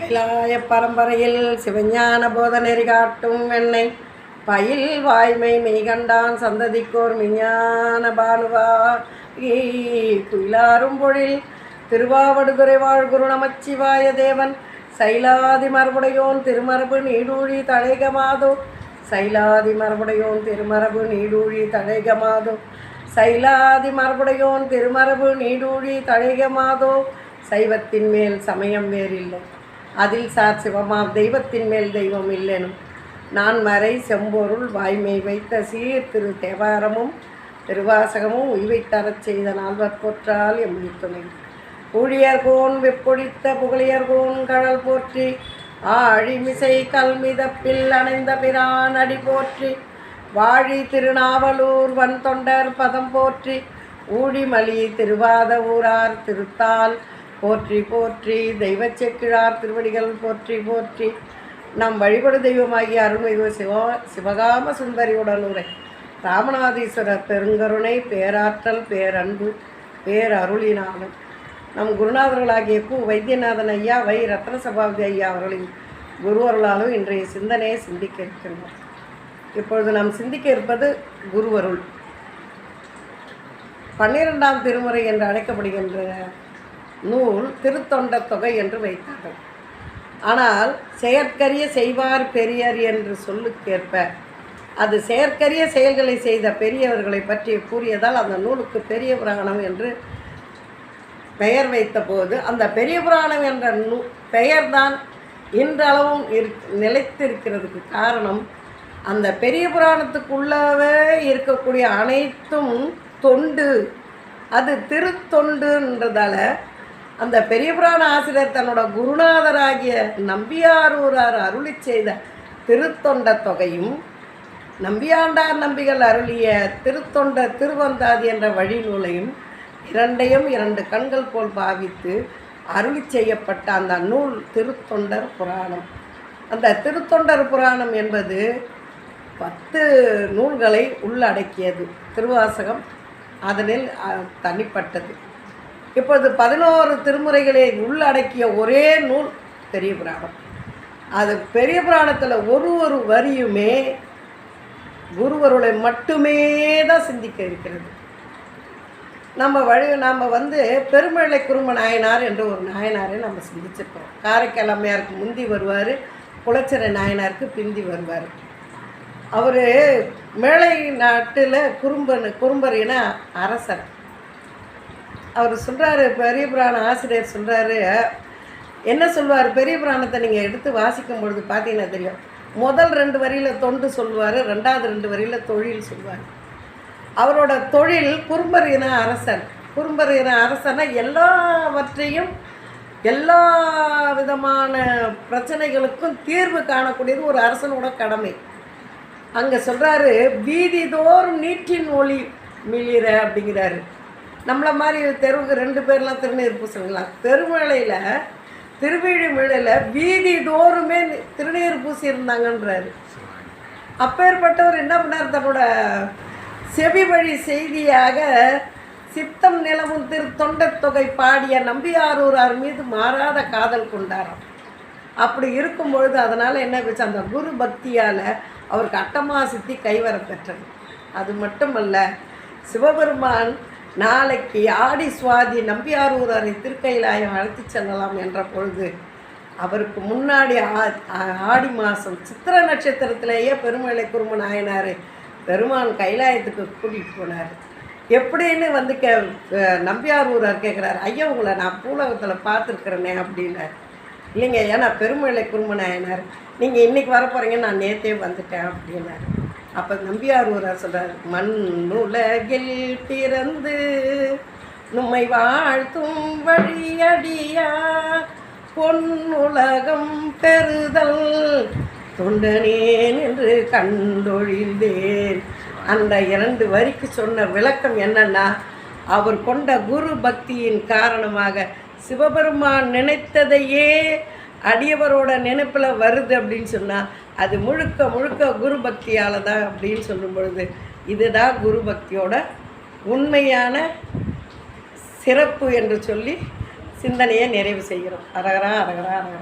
கைலாய பரம்பரையில் சிவஞான போத நெறி காட்டும் என்னை பயில் வாய்மை மெய்கண்டான் சந்ததிக்கோர் மெய்ஞான பானுவா குயிலாரும் பொழில் திருவாவடுதுறை வாழ்குரு நமச்சிவாய தேவன் சைலாதி மரபுடையோன் திருமரபு நீடூழி தழைகமாதோ சைலாதி மரபுடையோன் திருமரபு நீடூழி தழைகமாதோ சைலாதி மரபுடையோன் திருமரபு நீடூழி தழைகமாதோ சைவத்தின் மேல் சமயம் வேறில்லை அதில் சார் சிவமாம் தெய்வத்தின் மேல் தெய்வம் இல்லெனும் நான் மறை செம்பொருள் வாய்மை வைத்த சீர் திரு தேவாரமும் திருவாசகமும் உய்வை தரச் செய்த நால்வர் போற்றால் எம்மை துணை ஊழியர்கோன் வெப்பொழித்த புகழியர்கோன் கடல் போற்றி ஆழிமிசை கல்மிதப்பில் அணைந்த பிரான் அடி போற்றி வாழி திருநாவலூர் வன் தொண்டர் பதம் போற்றி ஊழிமலி திருவாத ஊரார் திருத்தால் போற்றி போற்றி தெய்வ செக்கிழார் திருவடிகள் போற்றி போற்றி நம் வழிபடு தெய்வமாகிய அருள்மிகு சிவகாம சுந்தரியுடனுரை ராமநாதீஸ்வரர் பெருங்கருணை பேராற்றல் பேரன்பு பேரருளினாலும் நம் குருநாதர்களாகிய வைத்தியநாதன் ஐயா ரத்ன சபாபதி ஐயா அவர்களின் குருவருளாலும் இன்றைய சிந்தனையை சிந்திக்க இருக்கின்றோம். இப்பொழுது நாம் சிந்திக்க இருப்பது குருவருள். 12ஆம் திருமுறை என்று அழைக்கப்படுகின்ற நூல் திருத்தொண்டர் தொகை என்று வைத்தார்கள். ஆனால் செயற்கரிய செய்வார் பெரியர் என்று சொல்லுக்கேற்ப அது செயற்கரிய செயல்களை செய்த பெரியவர்களை பற்றி கூறியதால் அந்த நூலுக்கு பெரிய புராணம் என்று பெயர் வைத்த போது அந்த பெரிய புராணம் என்ற பெயர்தான் இன்றளவும் நிலைத்திருக்கிறதுக்கு காரணம் அந்த பெரிய புராணத்துக்குள்ளவே இருக்கக்கூடிய அனைத்தும் தொண்டு, அது திருத்தொண்டுன்றதால அந்த பெரிய புராண ஆசிரியர் தன்னோட குருநாதராகிய நம்பியாரூரார் அருளி செய்த திருத்தொண்ட தொகையும் நம்பியாண்டார் நம்பிகள் அருளிய திருத்தொண்ட திருவந்தாதி என்ற வழி நூலையும் இரண்டையும் 2 கண்கள் போல் பாவித்து அருளி செய்யப்பட்ட அந்த நூல் திருத்தொண்டர் புராணம். அந்த திருத்தொண்டர் புராணம் என்பது 10 நூல்களை உள்ளடக்கியது. திருவாசகம் அதனில் தனிப்பட்டது. இப்போது 11 திருமுறைகளை உள்ளடக்கிய ஒரே நூல் பெரிய புராணம். அது பெரிய புராணத்தில் ஒரு வரியுமே குருவருளை மட்டுமே தான் சிந்திக்க இருக்கிறது. நாம் பெருமழை குறும்ப நாயனார் என்ற ஒரு நாயனாரை நம்ம சிந்திச்சிருக்கோம். காரைக்கால் அம்மையாருக்கு முந்தி வருவார், குலச்சிறை நாயனாருக்கு பிந்தி வருவார். அவர் மேலை நாட்டில் குறும்பர் இன அரசர். அவர் சொல்கிறாரு, பெரிய புராண ஆசிரியர் சொல்கிறாரு, என்ன சொல்வார், பெரிய புராணத்தை நீங்கள் எடுத்து வாசிக்கும் பொழுது பார்த்தீங்கன்னா தெரியும். முதல் 2 வரியில் தொண்டு சொல்வார், 2வது 2 வரியில் தொழில் சொல்வார். அவரோட தொழில் குறும்பர் இன அரசர். குறும்பர் இன அரசனா எல்லாவற்றையும் எல்லா விதமான பிரச்சனைகளுக்கும் தீர்வு காணக்கூடியது ஒரு அரசனோட கடமை. அங்கே சொல்கிறாரு, வீதி தோறும் நீற்றின் ஒளி மிளிர அப்படிங்கிறாரு. நம்மளை மாதிரி தெருவுக்கு 2 பேர்லாம் திருநீர் பூசலாம். பெருமழையில் திருவிழிமழையில் வீதி தோறுமே திருநீர் பூசி இருந்தாங்கன்றாரு. அப்பேற்பட்டவர் என்ன பண்ணார், தன்னோட செவி வழி செய்தியாக சித்தம் நிலவும் தொண்டர் தொகை பாடிய நம்பியாரூரார் மீது மாறாத காதல் கொண்டாராம். அப்படி இருக்கும் பொழுது அதனால் என்ன வச்சு அந்த குரு பக்தியால் அவருக்கு அட்டமா சித்தி கைவர பெற்றது. அது மட்டுமல்ல, சிவபெருமான் நாளைக்கு ஆடி சுவாதி நம்பியாரூராரை திருக்கைலாயம் அழைத்து செல்லலாம் என்ற பொழுது அவருக்கு முன்னாடி ஆடி மாதம் சித்திர நட்சத்திரத்திலேயே பெருமழை குறும்ப நாயனார் பெருமான் கைலாயத்துக்கு கூட்டிகிட்டு போனார். எப்படின்னு நம்பியாரூரார் கேட்குறாரு, ஐயா உங்களை நான் பூலகத்தில் பார்த்துருக்குறேனே அப்படின்னார். இல்லைங்க, ஏன்னா பெருமழை குறும்ப நாயனார் நீங்கள் இன்றைக்கி வர போகிறீங்க, நான் நேற்றே வந்துட்டேன் அப்படின்னார். அப்போ நம்பியாரூரார் சொல்கிறார், மண்ணுலகில் பிறந்து நம்மை வாழ்த்தும் வழியடியா பொன்னுலகம் பெறுதல் தொண்டனேன் என்று கண்டொழிந்தேன். அந்த 2 வரிக்கு சொன்ன விளக்கம் என்னன்னா, அவர் கொண்ட குரு பக்தியின் காரணமாக சிவபெருமான் நினைத்ததையே அடியவரோட நினைப்பில் வருது அப்படின்னு சொன்னால் அது முழுக்க குரு பக்தியால் தான் அப்படின்னு சொல்லும் பொழுது இதுதான் குரு பக்தியோட உண்மையான சிறப்பு என்று சொல்லி சிந்தனையை நிறைவு செய்கிறோம். அரகரா அரகரா அரகரா.